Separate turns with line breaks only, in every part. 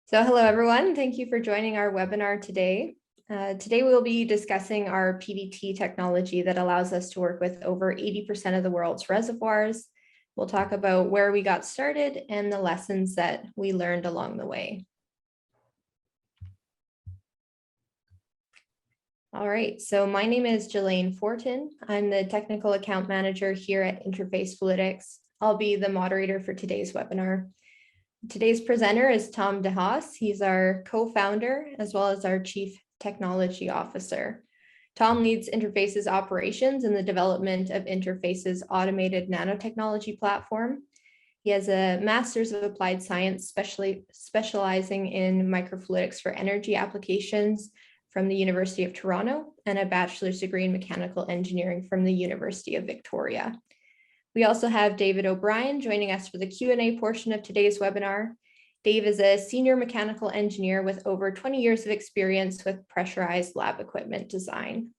So hello, everyone. Thank you for joining our webinar today. Today, we'll be discussing our PVT technology that allows us to work with over 80% of the world's reservoirs. We'll talk about where we got started and the lessons that we learned along the way. All right, so my name is Jelaine Fortin. I'm the Technical Account Manager here at Interface Fluidics. I'll be the moderator for today's webinar. Today's presenter is Tom DeHaas. He's our co-founder as well as our Chief Technology Officer. Tom leads Interface's operations and the development of Interface's automated nanotechnology platform. He has a Master's of Applied Science specializing in microfluidics for energy applications from the University of Toronto and a bachelor's degree in mechanical engineering from the University of Victoria. We also have David O'Brien joining us for the Q&A portion of today's webinar. Dave is a senior mechanical engineer with over 20 years of experience with pressurized lab equipment design.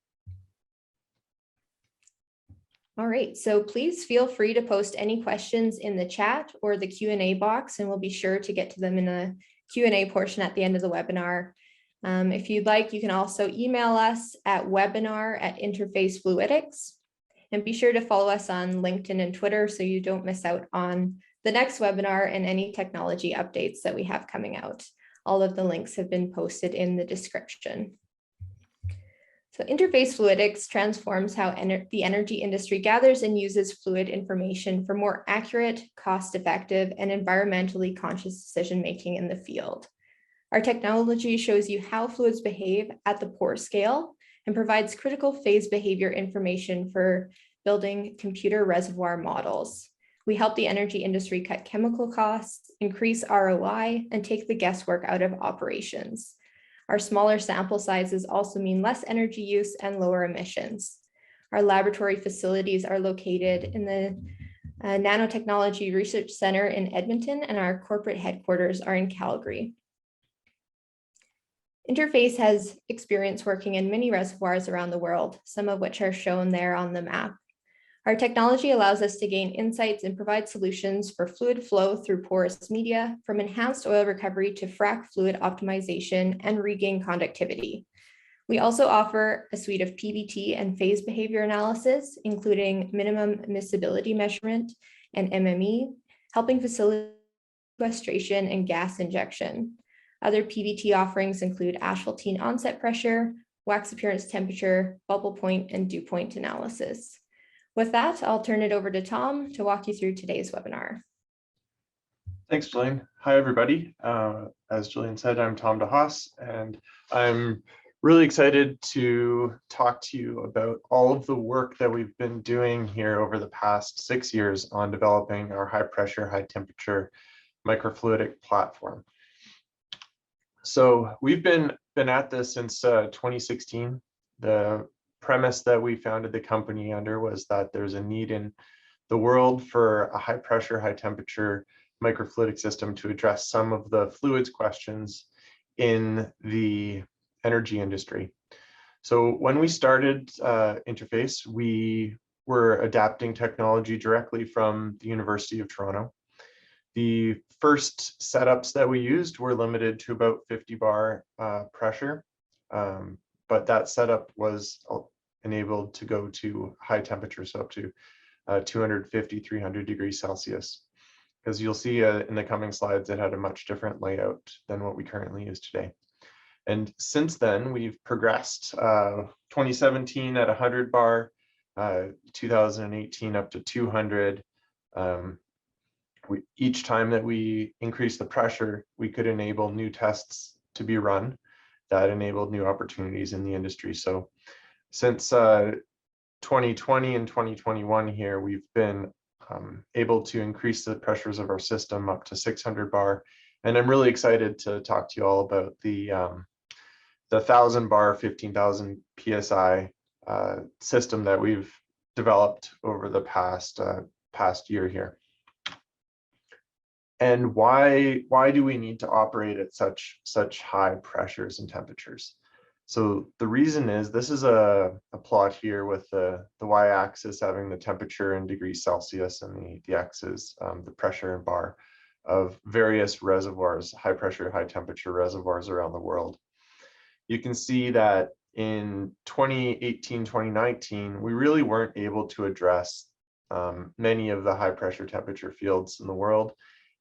All right, so please feel free to post any questions in the chat or the Q&A box, and we'll be sure to get to them in the Q&A portion at the end of the webinar. If you'd like, you can also email us at webinar@Interface Fluidics. And be sure to follow us on LinkedIn and Twitter so you don't miss out on the next webinar and any technology updates that we have coming out. All of the links have been posted in the description. So Interface Fluidics transforms how the energy industry gathers and uses fluid information for more accurate, cost-effective, and environmentally conscious decision-making in the field. Our technology shows you how fluids behave at the pore scale and provides critical phase behavior information for building computer reservoir models. We help the energy industry cut chemical costs, increase ROI, and take the guesswork out of operations. Our smaller sample sizes also mean less energy use and lower emissions. Our laboratory facilities are located in the Nanotechnology Research Center in Edmonton, and our corporate headquarters are in Calgary. Interface has experience working in many reservoirs around the world, some of which are shown there on the map. Our technology allows us to gain insights and provide solutions for fluid flow through porous media, from enhanced oil recovery to frac fluid optimization and regain conductivity. We also offer a suite of PVT and phase behavior analysis, including minimum miscibility measurement and MME, helping facilitate sequestration and gas injection. Other PVT offerings include asphaltene onset pressure, wax appearance temperature, bubble point, and dew point analysis. With that, I'll turn it over to Tom to walk you through today's webinar.
Thanks, Jillian. Hi, everybody. As Jillian said, I'm Tom DeHaas, and I'm really excited to talk to you about all of the work that we've been doing here over the past 6 years on developing our high pressure, high temperature microfluidic platform. So we've been at this since 2016. The premise that we founded the company under was that there's a need in the world for a high pressure, high temperature microfluidic system to address some of the fluids questions in the energy industry. So when we started Interface, we were adapting technology directly from the University of Toronto. The first setups that we used were limited to about 50 bar pressure, but that setup was enabled to go to high temperatures, so up to 250, 300 degrees Celsius. As you'll see in the coming slides, it had a much different layout than what we currently use today. And since then, we've progressed 2017 at 100 bar, 2018 up to 200. Each time that we increased the pressure, we could enable new tests to be run that enabled new opportunities in the industry. So since 2020 and 2021 here, we've been able to increase the pressures of our system up to 600 bar. And I'm really excited to talk to you all about the 1,000 bar, 15,000 PSI system that we've developed over the past year here. And why do we need to operate at such high pressures and temperatures? So the reason is, this is a plot here with the y-axis having the temperature in degrees Celsius and the x is the pressure in bar. of various reservoirs, high pressure, high temperature reservoirs around the world. You can see that in 2018, 2019, we really weren't able to address many of the high pressure temperature fields in the world.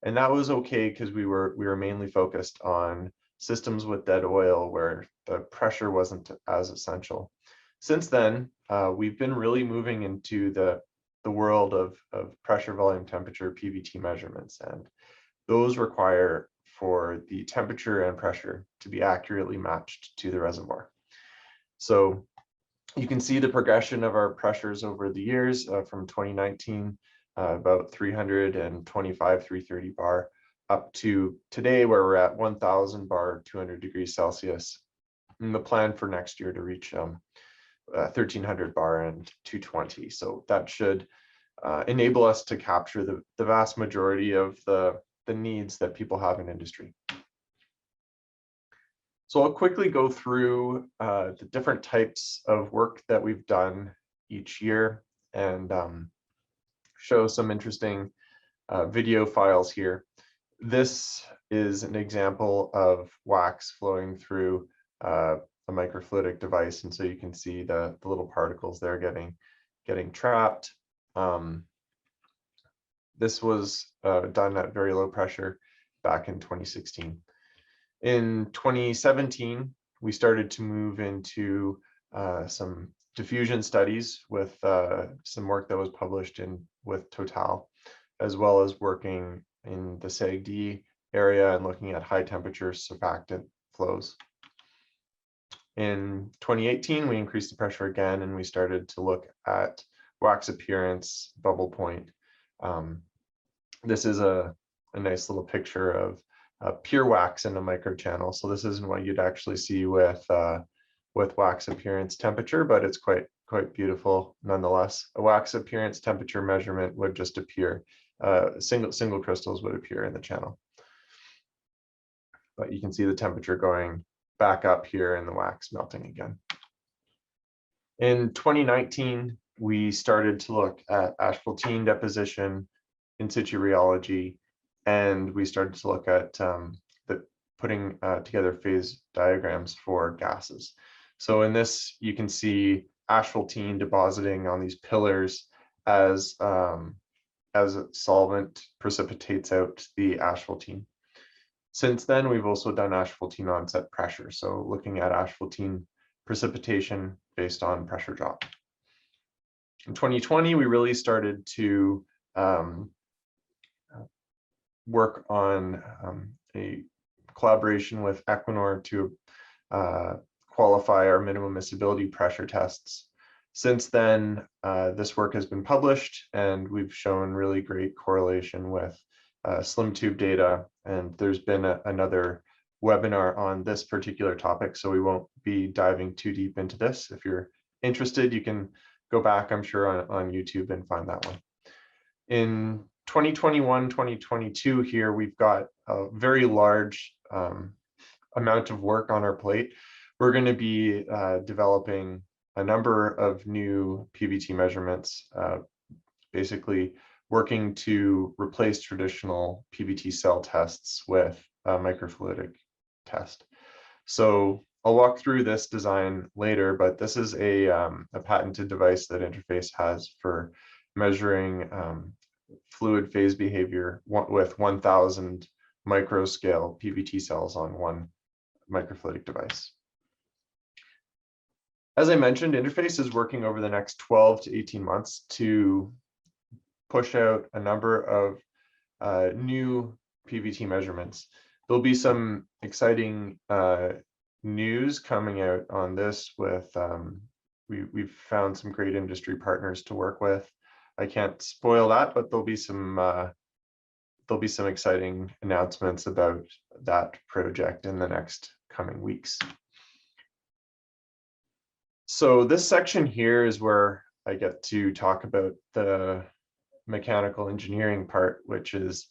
And that was okay because we were mainly focused on systems with dead oil where the pressure wasn't as essential. Since then, we've been really moving into the world of pressure, volume, temperature, PVT measurements, and those require for the temperature and pressure to be accurately matched to the reservoir. So you can see the progression of our pressures over the years from 2019, about 325, 330 bar, up to today where we're at 1000 bar, 200 degrees Celsius. And the plan for next year to reach 1300 bar and 220. So that should enable us to capture the vast majority of the needs that people have in industry. So I'll quickly go through the different types of work that we've done each year and show some interesting video files here. This is an example of wax flowing through a microfluidic device, and so you can see the little particles there getting trapped. This was done at very low pressure back in 2016. In 2017, we started to move into some diffusion studies with some work that was published with Total, as well as working in the SAGD area and looking at high temperature surfactant flows. In 2018, we increased the pressure again, and we started to look at wax appearance, bubble point. This is a nice little picture of pure wax in a microchannel. So this isn't what you'd actually see with wax appearance temperature, but it's quite beautiful nonetheless. A wax appearance temperature measurement would just appear, single crystals would appear in the channel. But you can see the temperature going back up here and the wax melting again. In 2019, we started to look at asphaltene deposition, in situ rheology, and we started to look at putting together phase diagrams for gases. So in this, you can see asphaltene depositing on these pillars as a solvent precipitates out the asphaltene. Since then, we've also done asphaltene onset pressure, so looking at asphaltene precipitation based on pressure drop. In 2020, we really started to work on a collaboration with Equinor to qualify our minimum miscibility pressure tests. Since then, this work has been published, and we've shown really great correlation with slim tube data, and there's been another webinar on this particular topic, so we won't be diving too deep into this. If you're interested, you can go back, I'm sure, on YouTube and find that one. In 2021, 2022 here, we've got a very large amount of work on our plate. We're going to be developing a number of new PVT measurements, basically working to replace traditional PVT cell tests with a microfluidic test. So I'll walk through this design later, but this is a patented device that Interface has for measuring fluid phase behavior with 1000 microscale PVT cells on one microfluidic device. As I mentioned, Interface is working over the next 12 to 18 months to push out a number of new PVT measurements. There'll be some exciting news coming out on this with, we've found some great industry partners to work with. I can't spoil that, but there'll be some exciting announcements about that project in the next coming weeks. So this section here is where I get to talk about the mechanical engineering part, which is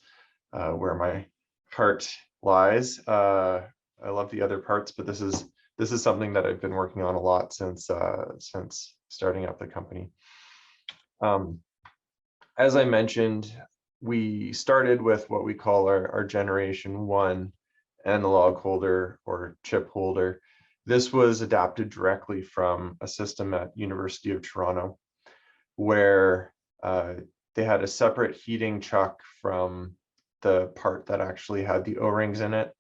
where my heart lies. I love the other parts, but this is something that I've been working on a lot since starting up the company. As I mentioned, we started with what we call our generation 1 analog holder or chip holder. This was adapted directly from a system at University of Toronto, where they had a separate heating chuck from the part that actually had the O-rings in it.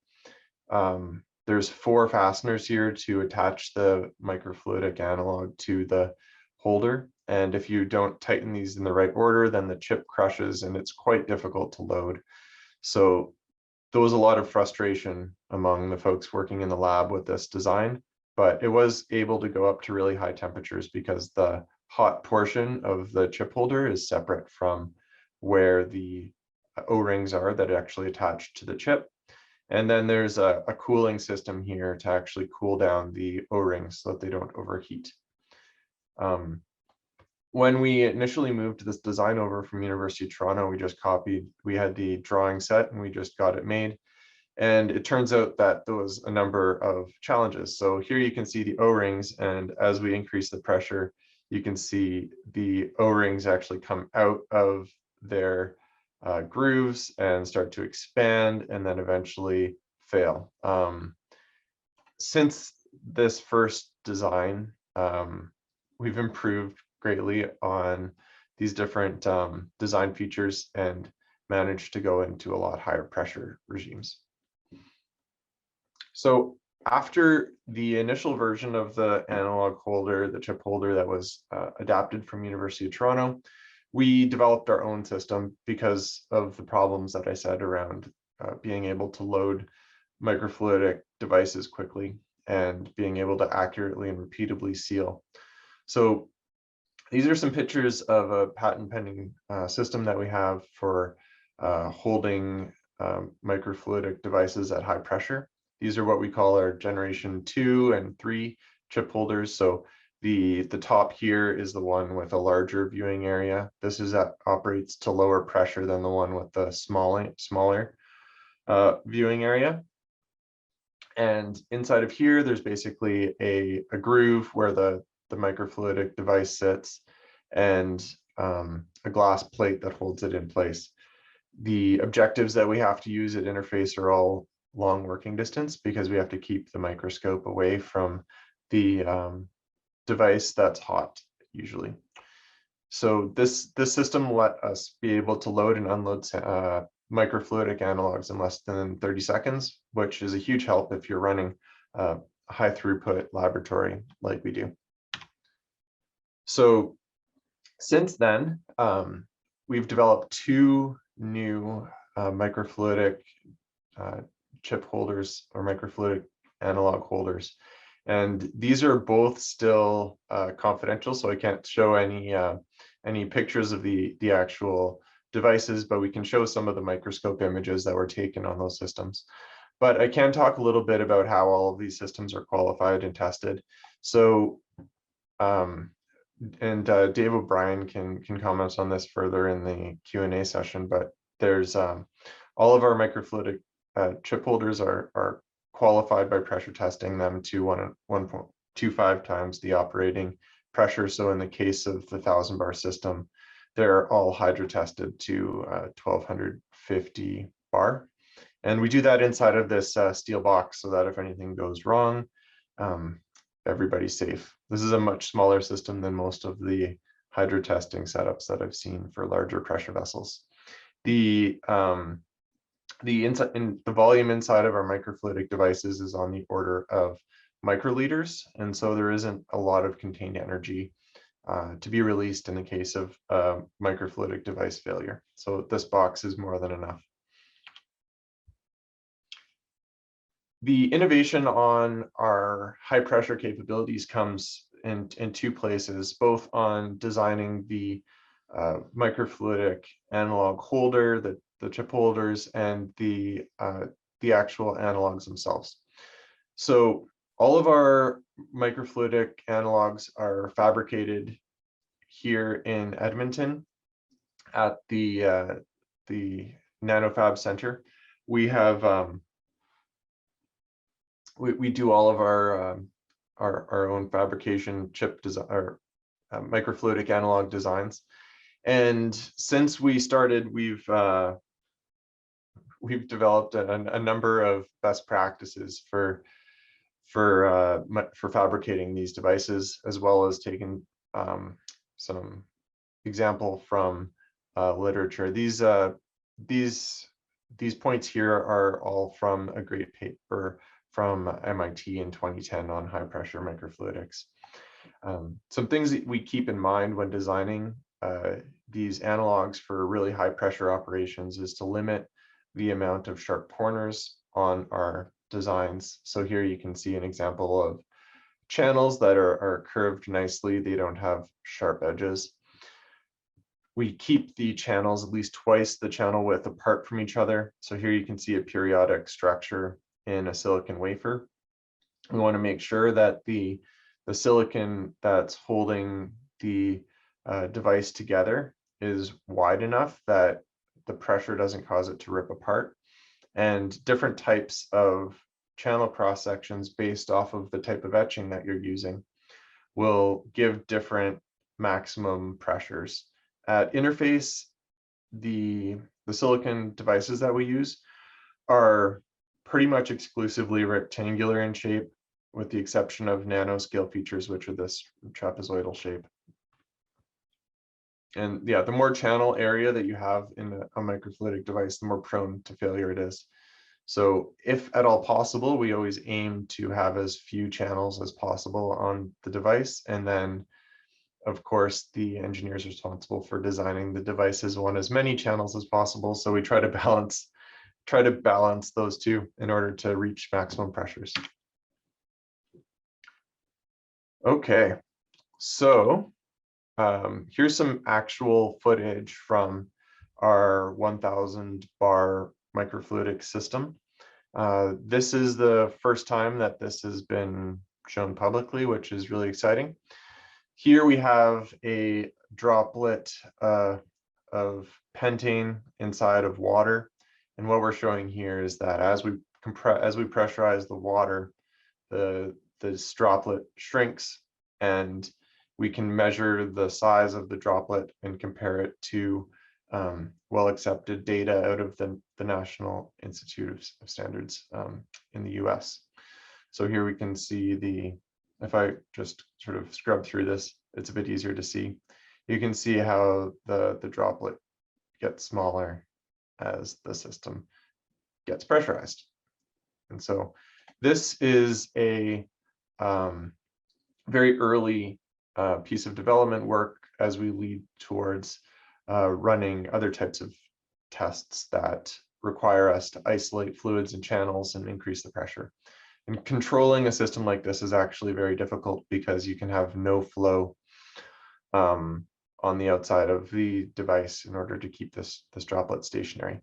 There's 4 fasteners here to attach the microfluidic analog to the holder. And if you don't tighten these in the right order, then the chip crushes and it's quite difficult to load. So there was a lot of frustration among the folks working in the lab with this design, but it was able to go up to really high temperatures because the hot portion of the chip holder is separate from where the O-rings are that actually attach to the chip. And then there's a cooling system here to actually cool down the O-rings so that they don't overheat. When we initially moved this design over from University of Toronto, we had the drawing set and we just got it made. And it turns out that there was a number of challenges. So here you can see the O-rings, and as we increase the pressure, you can see the O-rings actually come out of their grooves and start to expand and then eventually fail. Since this first design, we've improved greatly on these different design features and managed to go into a lot higher pressure regimes. So after the initial version of the analog holder, the chip holder that was adapted from University of Toronto, we developed our own system because of the problems that I said around being able to load microfluidic devices quickly and being able to accurately and repeatably seal. So these are some pictures of a patent pending system that we have for holding microfluidic devices at high pressure. These are what we call our generation 2 and 3 chip holders. So the top here is the one with a larger viewing area. This is operates to lower pressure than the one with the smaller viewing area. And inside of here, there's basically a groove where the microfluidic device sits and a glass plate that holds it in place. The objectives that we have to use at Interface are all long working distance because we have to keep the microscope away from the device that's hot usually. So this system let us be able to load and unload microfluidic analogs in less than 30 seconds, which is a huge help if you're running a high throughput laboratory like we do. So since then, we've developed 2 new microfluidic chip holders or microfluidic analog holders. And these are both still confidential, so I can't show any pictures of the actual devices, but we can show some of the microscope images that were taken on those systems. But I can talk a little bit about how all of these systems are qualified and tested. So, Dave O'Brien can comment on this further in the Q&A session, but there's all of our microfluidic chip holders are qualified by pressure testing them to 1.25 times the operating pressure. So in the case of the 1,000 bar system, they're all hydro tested to 1,250 bar. And we do that inside of this steel box so that if anything goes wrong, everybody's safe. This is a much smaller system than most of the hydro testing setups that I've seen for larger pressure vessels. The volume inside of our microfluidic devices is on the order of microliters, and so there isn't a lot of contained energy to be released in the case of microfluidic device failure. So this box is more than enough. The innovation on our high pressure capabilities comes in 2 places, both on designing the microfluidic analog holder, the chip holders, and the actual analogs themselves. So all of our microfluidic analogs are fabricated here in Edmonton at the NanoFab Center. We have we do all of our own fabrication chip design or microfluidic analog designs. And since we started, we've developed a number of best practices for fabricating these devices, as well as taking some example from literature. These points here are all from a great paper from MIT in 2010 on high pressure microfluidics. Some things that we keep in mind when designing these analogs for really high pressure operations is to limit the amount of sharp corners on our designs. So here you can see an example of channels that are curved nicely. They don't have sharp edges. We keep the channels at least twice the channel width apart from each other. So here you can see a periodic structure in a silicon wafer. We want to make sure that the silicon that's holding the device together is wide enough that the pressure doesn't cause it to rip apart. And different types of channel cross sections based off of the type of etching that you're using will give different maximum pressures. At Interface, the silicon devices that we use are pretty much exclusively rectangular in shape, with the exception of nanoscale features, which are this trapezoidal shape. And yeah, the more channel area that you have in a microfluidic device, the more prone to failure it is. So if at all possible, we always aim to have as few channels as possible on the device. And then, of course, the engineers responsible for designing the devices want as many channels as possible. So we try to balance those two in order to reach maximum pressures. Okay, so here's some actual footage from our 1000 bar microfluidic system. This is the first time that this has been shown publicly, which is really exciting. Here we have a droplet of pentane inside of water. And what we're showing here is that as we pressurize the water, this droplet shrinks, and we can measure the size of the droplet and compare it to well-accepted data out of the National Institute of Standards in the US. So here we can see if I just sort of scrub through this, it's a bit easier to see. You can see how the droplet gets smaller as the system gets pressurized. And so this is a very early piece of development work as we lead towards running other types of tests that require us to isolate fluids and channels and increase the pressure. And controlling a system like this is actually very difficult because you can have no flow on the outside of the device in order to keep this droplet stationary.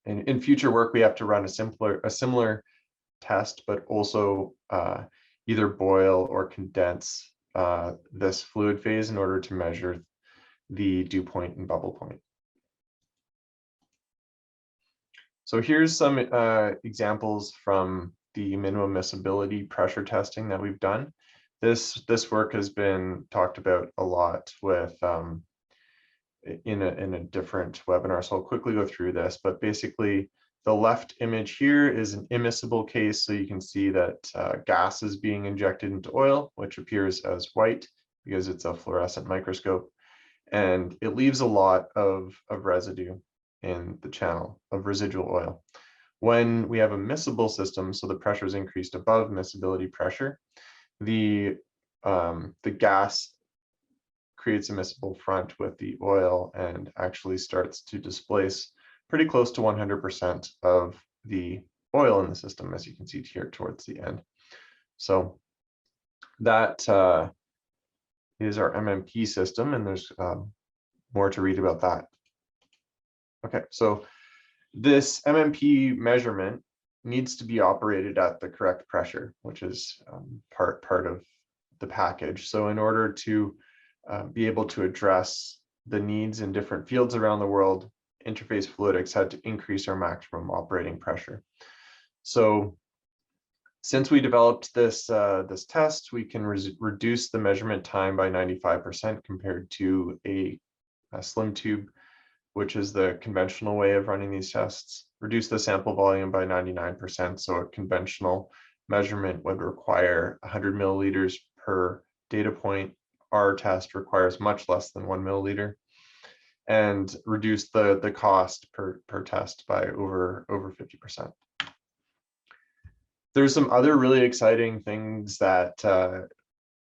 And in future work, we have to run a similar test, but also either boil or condense this fluid phase in order to measure the dew point and bubble point. So here's some examples from the minimum miscibility pressure testing that we've done. This work has been talked about a lot with in a different webinar, so I'll quickly go through this. But basically, the left image here is an immiscible case, so you can see that gas is being injected into oil, which appears as white because it's a fluorescent microscope, and it leaves a lot of residue in the channel of residual oil. When we have a miscible system, so the pressure is increased above miscibility pressure, the gas creates a miscible front with the oil and actually starts to displace pretty close to 100% of the oil in the system, as you can see here towards the end. So that is our MMP system, and there's more to read about that. Okay, so this MMP measurement needs to be operated at the correct pressure, which is part of the package. So in order to be able to address the needs in different fields around the world, Interface Fluidics had to increase our maximum operating pressure. So since we developed this test, we can reduce the measurement time by 95% compared to a a slim tube, which is the conventional way of running these tests. Reduce the sample volume by 99%. So a conventional measurement would require 100 milliliters per data point. Our test requires much less than 1 milliliter, and reduce the cost per test by over 50%. There's some other really exciting things that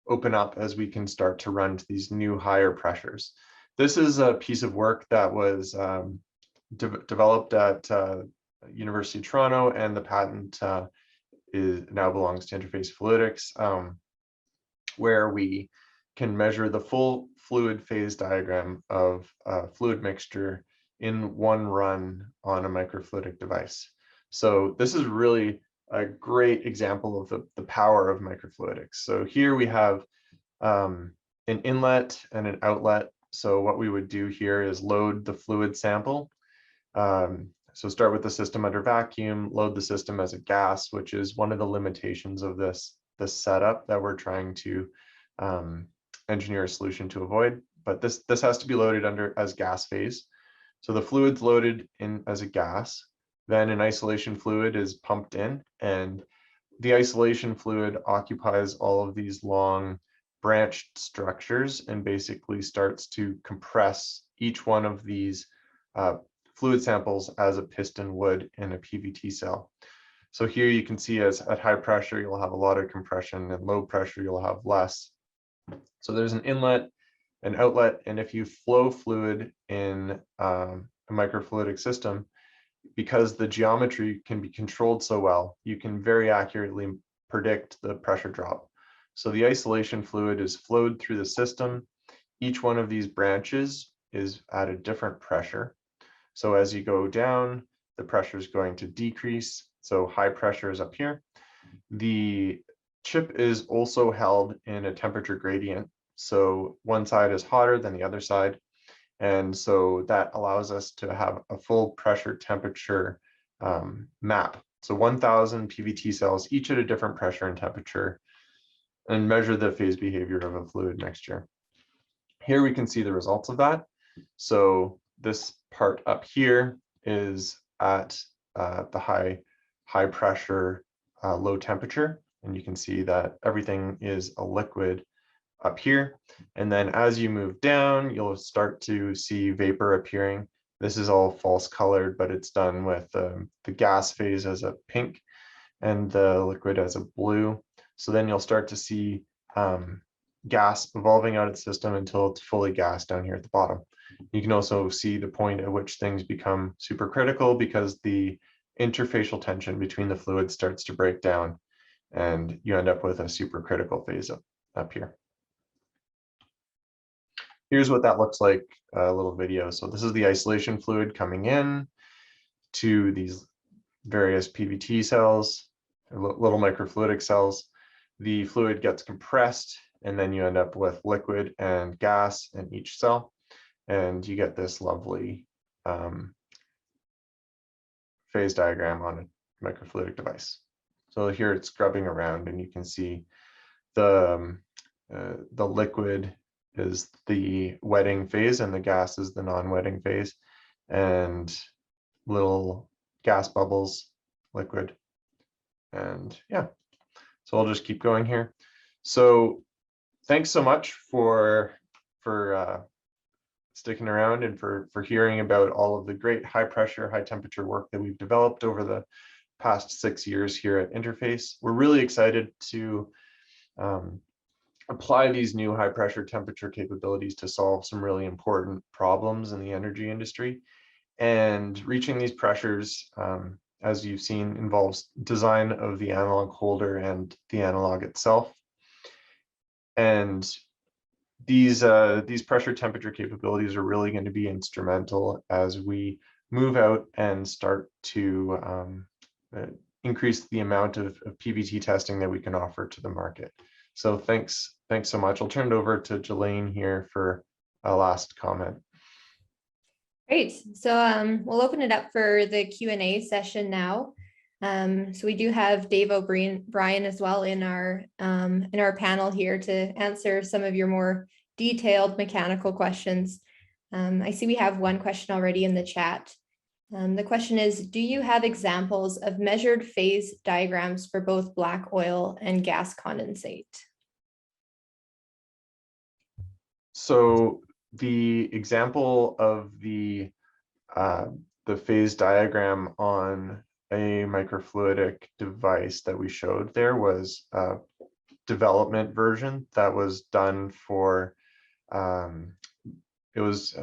open up as we can start to run to these new higher pressures. This is a piece of work that was developed at University of Toronto, and the patent now belongs to Interface Fluidics, where we can measure the full fluid phase diagram of a fluid mixture in one run on a microfluidic device. So this is really a great example of the power of microfluidics. So here we have an inlet and an outlet. So what we would do here is load the fluid sample. So start with the system under vacuum, load the system as a gas, which is one of the limitations of this setup that we're trying to engineer a solution to avoid. But this has to be loaded as gas phase. So the fluid's loaded in as a gas, then an isolation fluid is pumped in, and the isolation fluid occupies all of these long branched structures and basically starts to compress each one of these fluid samples as a piston would in a PVT cell. So here you can see at high pressure, you'll have a lot of compression, and low pressure, you'll have less. So there's an inlet, an outlet, and if you flow fluid in a microfluidic system, because the geometry can be controlled so well, you can very accurately predict the pressure drop. So the isolation fluid is flowed through the system. Each one of these branches is at a different pressure. So as you go down, the pressure is going to decrease. So high pressure is up here. The chip is also held in a temperature gradient. So one side is hotter than the other side. And so that allows us to have a full pressure temperature map. So 1,000 PVT cells, each at a different pressure and temperature, and measure the phase behavior of a fluid mixture. Here we can see the results of that. So this part up here is at the high pressure, low temperature. And you can see that everything is a liquid up here. And then as you move down, you'll start to see vapor appearing. This is all false colored, but it's done with the gas phase as a pink and the liquid as a blue. So then you'll start to see gas evolving out of the system until it's fully gassed down here at the bottom. You can also see the point at which things become supercritical because the interfacial tension between the fluids starts to break down, and you end up with a supercritical phase up here. Here's what that looks like, a little video. So this is the isolation fluid coming in to these various PVT cells, little microfluidic cells. The fluid gets compressed, and then you end up with liquid and gas in each cell, and you get this lovely phase diagram on a microfluidic device. So here it's scrubbing around, and you can see the liquid is the wetting phase and the gas is the non-wetting phase, and little gas bubbles, liquid, and yeah. So I'll just keep going here. So thanks so much for sticking around and for hearing about all of the great high pressure, high temperature work that we've developed over the past 6 years here at Interface. We're really excited to apply these new high pressure temperature capabilities to solve some really important problems in the energy industry. And reaching these pressures, as you've seen, involves design of the analog holder and the analog itself. And these pressure temperature capabilities are really going to be instrumental as we move out and start to increase the amount of PVT testing that we can offer to the market. So thanks so much. I'll turn it over to Jelaine here for a last comment.
Great. So we'll open it up for the Q&A session now. So we do have Dave O'Brien as well in our panel here to answer some of your more detailed mechanical questions. I see we have one question already in the chat. The question is, do you have examples of measured phase diagrams for both black oil and gas condensate?
So the example of the phase diagram on a microfluidic device that we showed there was a development version that was done for, it was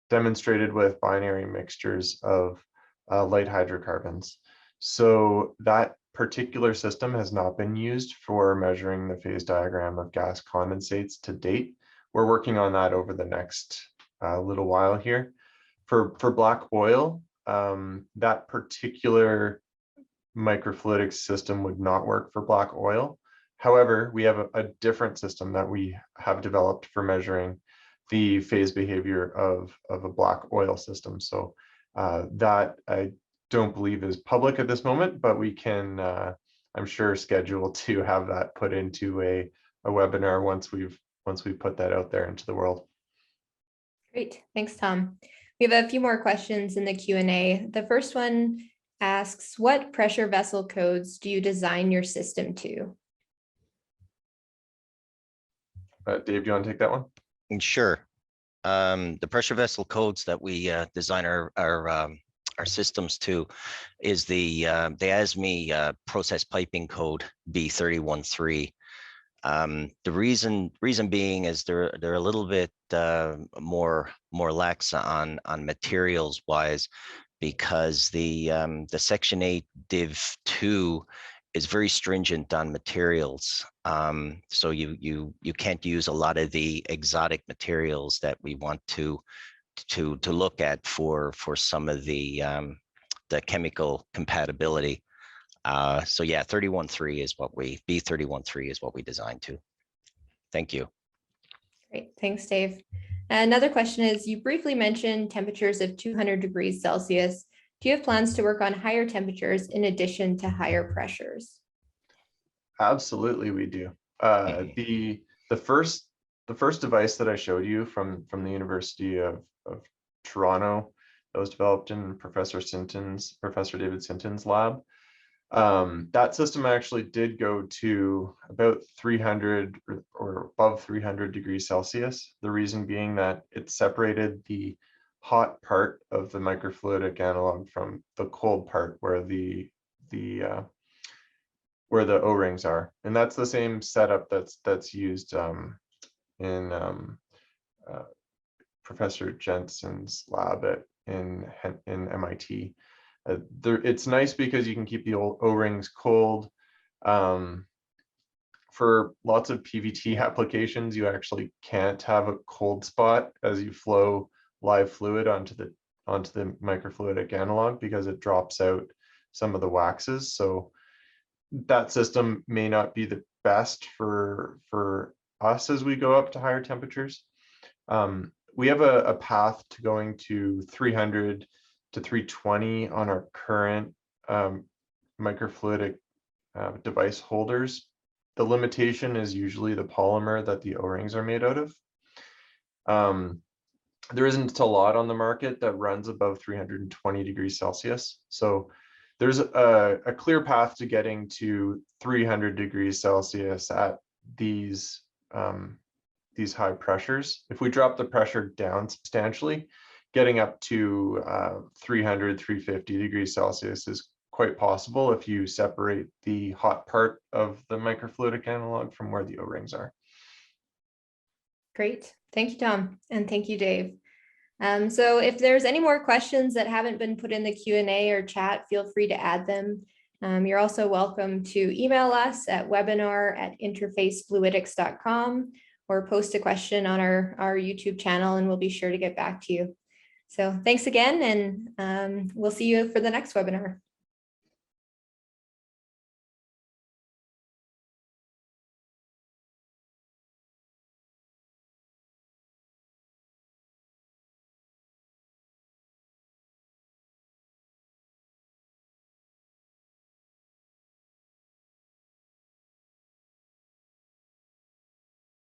demonstrated with binary mixtures of light hydrocarbons. So that particular system has not been used for measuring the phase diagram of gas condensates to date. We're working on that over the next little while here. For black oil, that particular microfluidic system would not work for black oil. However, we have a different system that we have developed for measuring the phase behavior of a black oil system. So that I don't believe is public at this moment, but we can, I'm sure, schedule to have that put into a webinar once we put that out there into the world.
Great, thanks, Tom. We have a few more questions in the Q&A. The first one asks, what pressure vessel codes do you design your system to?
Dave, do you want to take that one?
Sure. The pressure vessel codes that we design our systems to is the ASME process piping code B313. The reason being is they're a little bit more lax on materials wise, because the Section 8 Div 2 is very stringent on materials. So you can't use a lot of the exotic materials that we want to look at for some of the chemical compatibility. So yeah, B313 is what we designed to. Thank you.
Great, thanks, Dave. Another question is, you briefly mentioned temperatures of 200 degrees Celsius. Do you have plans to work on higher temperatures in addition to higher pressures?
Absolutely, we do. The first device that I showed you from the University of Toronto that was developed in Professor David Sinton's lab. That system actually did go to about 300 or above 300 degrees Celsius. The reason being that it separated the hot part of the microfluidic analog from the cold part where the O-rings are, and that's the same setup that's used in Professor Jensen's lab in MIT. It's nice because you can keep the old O-rings cold. For lots of PVT applications, you actually can't have a cold spot as you flow live fluid onto the microfluidic analog, because it drops out some of the waxes. So that system may not be the best for us as we go up to higher temperatures. We have a path to going to 300 to 320 on our current microfluidic device holders. The limitation is usually the polymer that the O-rings are made out of. There isn't a lot on the market that runs above 320 degrees Celsius. So there's a clear path to getting to 300 degrees Celsius at these high pressures. If we drop the pressure down substantially, getting up to 300, 350 degrees Celsius is quite possible if you separate the hot part of the microfluidic analog from where the O-rings are.
Great. Thank you, Tom. And thank you, Dave. So if there's any more questions that haven't been put in the Q&A or chat, feel free to add them. You're also welcome to email us at webinar@interfacefluidics.com or post a question on our YouTube channel, and we'll be sure to get back to you. So thanks again, and we'll see you for the next webinar.